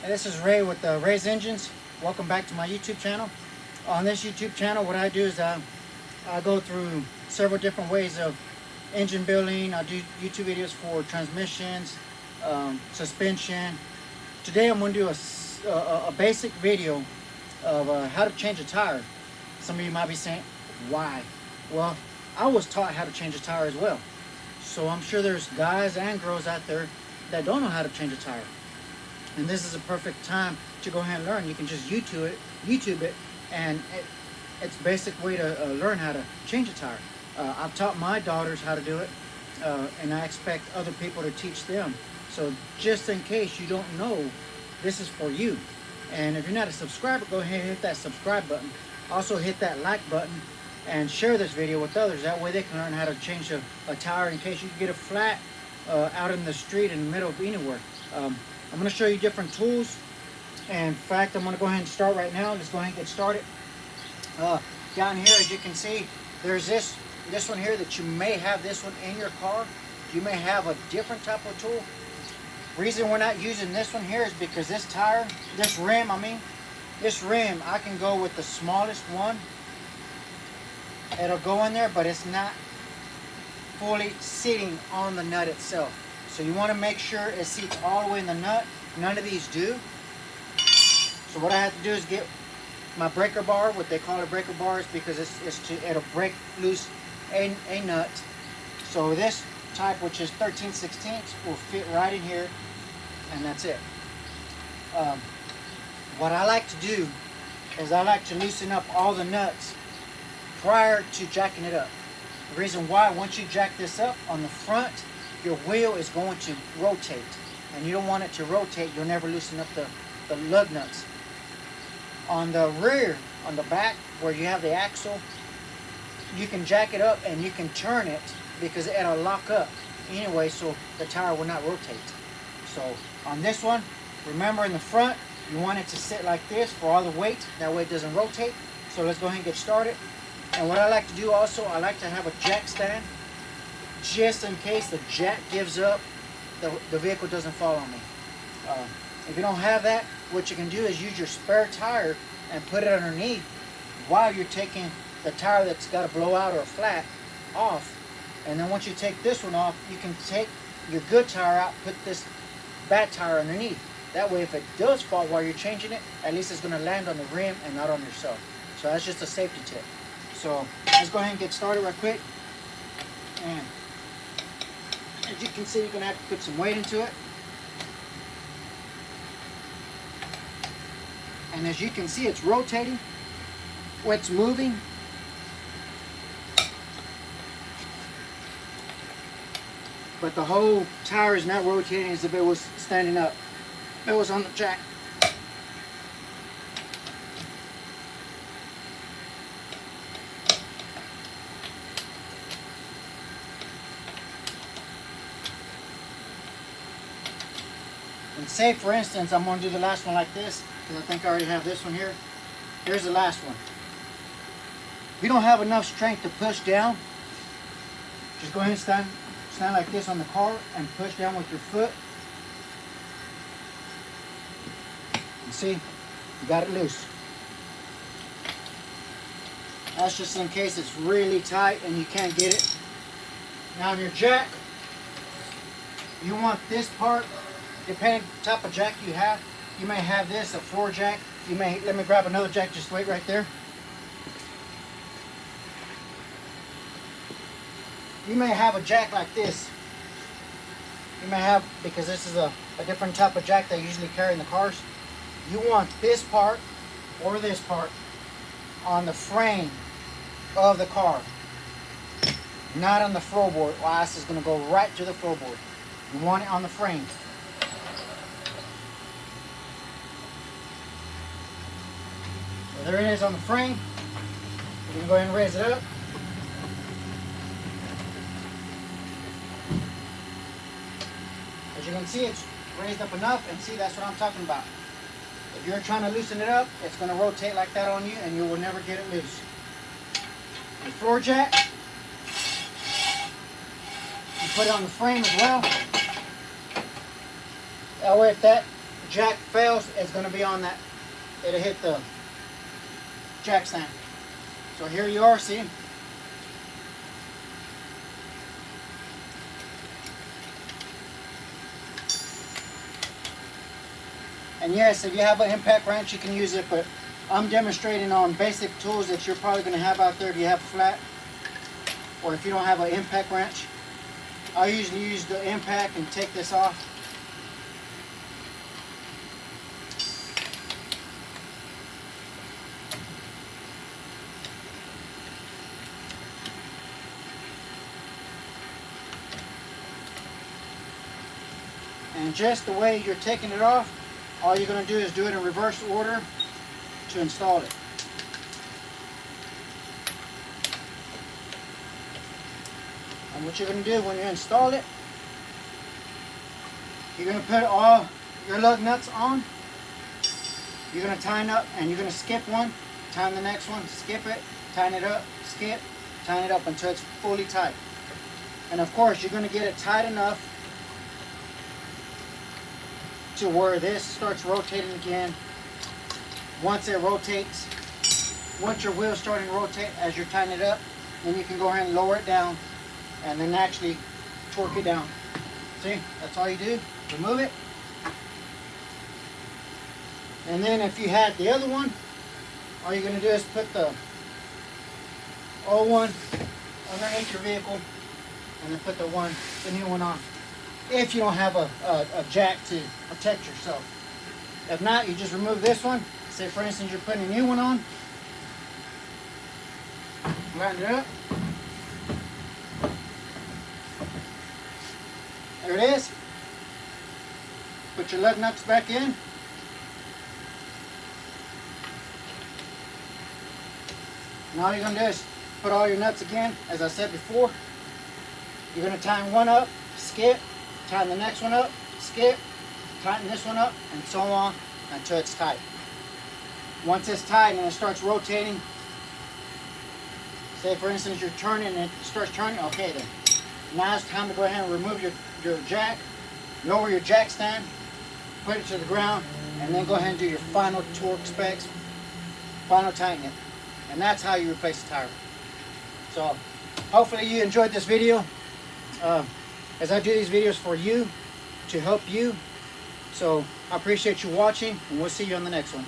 Hey, this is Ray with Ray's Engines. Welcome back to my YouTube channel. On this YouTube channel, what I do is I go through several different ways of engine building. I do YouTube videos for transmissions, suspension. Today I'm going to do a basic video of how to change a tire. Some of you might be saying, why? Well, I was taught how to change a tire as well. So I'm sure there's guys and girls out there that don't know how to change a tire. And this is a perfect time to go ahead and learn. You can just YouTube it, and it's a basic way to learn how to change a tire. I've taught my daughters how to do it, and I expect other people to teach them. So just in case you don't know, this is for you. And if you're not a subscriber, go ahead and hit that subscribe button. Also hit that like button and share this video with others. That way they can learn how to change a tire in case you get a flat out in the street in the middle of anywhere. I'm going to show you different tools. And in fact, I'm going to go ahead and start right now. Let's go ahead and get started. Down here, as you can see, there's this one here that you may have this one in your car. You may have a different type of tool. Reason we're not using this one here is because this rim, I can go with the smallest one. It'll go in there, but it's not fully sitting on the nut itself. So you want to make sure it seats all the way in the nut. None of these do. So what I have to do is get my breaker bar. What they call a breaker bar is because it'll break loose a nut. So this type, which is 13/16, will fit right in here, and that's it. What I like to do is I like to loosen up all the nuts prior to jacking it up. The reason why, once you jack this up on the front, your wheel is going to rotate, and you don't want it to rotate. You'll never loosen up the lug nuts. On the rear, on the back where you have the axle, you can jack it up and you can turn it because it'll lock up anyway, so the tire will not rotate. So on this one, remember in the front, you want it to sit like this for all the weight. That way it doesn't rotate. So let's go ahead and get started. And what I like to do also, I like to have a jack stand, just in case the jack gives up, the vehicle doesn't fall on me. If you don't have that, what you can do is use your spare tire and put it underneath while you're taking the tire that's got a blowout or a flat off. And then once you take this one off, you can take your good tire out, put this bad tire underneath. That way if it does fall while you're changing it, at least it's going to land on the rim and not on yourself. So that's just a safety tip. So let's go ahead and get started right quick. And as you can see, you're going to have to put some weight into it. And as you can see, it's rotating. It's moving. But the whole tire is not rotating as if it was standing up. It was on the jack. And say, for instance, I'm going to do the last one like this, because I think I already have this one here. Here's the last one. If you don't have enough strength to push down, just go ahead and stand like this on the car and push down with your foot. And see, you got it loose. That's just in case it's really tight and you can't get it. Now on your jack, you want this part, depending on the type of jack you have. You may have this, a 4 jack. Let me grab another jack, just wait right there. You may have a jack like this. You may have, because this is a different type of jack they usually carry in the cars. You want this part or this part on the frame of the car, not on the floorboard. Well, this is going to go right to the floorboard. You want it on the frame. So there it is on the frame. You can go ahead and raise it up. As you can see, it's raised up enough, and see, that's what I'm talking about. If you're trying to loosen it up, it's going to rotate like that on you, and you will never get it loose. The floor jack, you put it on the frame as well. That way, if jack fails, it's going to be on that. It'll hit the jack stand. So here you are, see? And yes, if you have an impact wrench, you can use it, but I'm demonstrating on basic tools that you're probably going to have out there if you have flat, or if you don't have an impact wrench. I usually use the impact and take this off. And just the way you're taking it off, all you're going to do is do it in reverse order to install it. And what you're going to do when you install it, you're going to put all your lug nuts on. You're going to tighten up, and you're going to skip one, tighten the next one, skip it, tighten it up, skip, tighten it up until it's fully tight. And of course, you're going to get it tight enough to where this starts rotating again. Once it rotates, once your wheel's starting to rotate as you're tightening it up, then you can go ahead and lower it down and then actually torque it down. See, that's all you do. Remove it. And then if you had the other one, all you're going to do is put the old one underneath your vehicle and then put the new one on. If you don't have a jack to protect yourself. If not, you just remove this one. Say for instance you're putting a new one on. Line it up. There it is. Put your lug nuts back in. And all you're going to do is put all your nuts again, as I said before. You're going to tighten one up, skip, tighten the next one up, skip, tighten this one up, and so on until it's tight. Once it's tight and it starts rotating, say for instance you're turning and it starts turning, okay then. Now it's time to go ahead and remove your jack, lower your jack stand, put it to the ground, and then go ahead and do your final torque specs, final tightening. And that's how you replace the tire. So hopefully you enjoyed this video. As I do these videos for you, to help you. So I appreciate you watching, and we'll see you on the next one.